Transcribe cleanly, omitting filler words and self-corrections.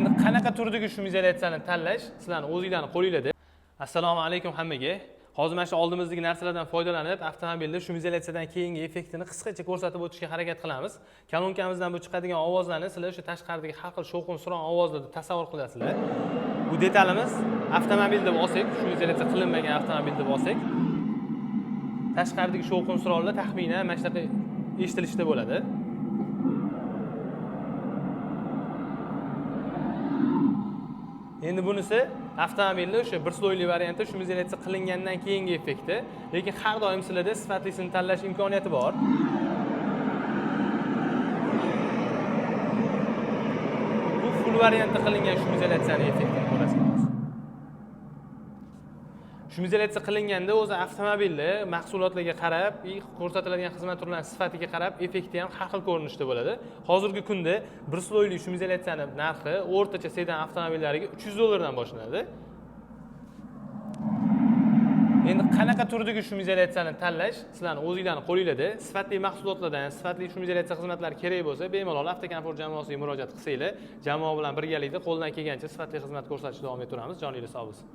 Endi qanaqa turdagi shumizolyatsiyani tanlash sizlarning o'zingizlarning qo'lingizda. Assalomu alaykum hammaga. Hozir mana shu oldimizdagi narsalardan foydalanib, avtomobilda shumizolyatsiyadan keyingi effektini qisqacha ko'rsatib o'tishga harakat qilamiz. Kalonkамizdan bu chiqadigan ovozlarni sizlar o'sha tashqaridagi har xil shovqin-suron ovozlarda tasavvur qilasizlar. Bu detalimiz avtomobilda bo'lsak, shumizolyatsiya qilinmagan avtomobilda bo'lsak, tashqaridagi shovqin-suronlar taxminan mana shunaqa eshitilishda bo'ladi. Endi bunisi avtomobilda o'sha bir sloyli variantda shumizolyatsiya qilingandan keyingi effekti, lekin har doim sizlarda sifatlisini tanlash imkoniyati bor. Bu full variantda qilingan shumizolyatsiyaning effektini ko'rasiz. Shumizolyatsiya qilinganda o'zi avtomobilda mahsulotlarga qarab, ko'rsatiladigan xizmat turlarining sifatiga qarab, effekti ham har xil ko'rinishda bo'ladi. Hozirgi kunda bir sloyli shumizolyatsiyaning narxi o'rtacha sedan avtomobillariga $300 dan boshlanadi. Endi qanaqa turdagi shumizolyatsiyani tanlash sizlarning o'zingizlarning qo'lingizda. Sifatli mahsulotlardan, sifatli shumizolyatsiya xizmatlari kerak bo'lsa, bemalol Avtokomfort jamoasiga murojaat qilsanglar, jamoa bilan birgalikda qo'ldan kelgancha sifatli xizmat ko'rsatishda davom ettiramiz. Joningiz sog' bo'lsin.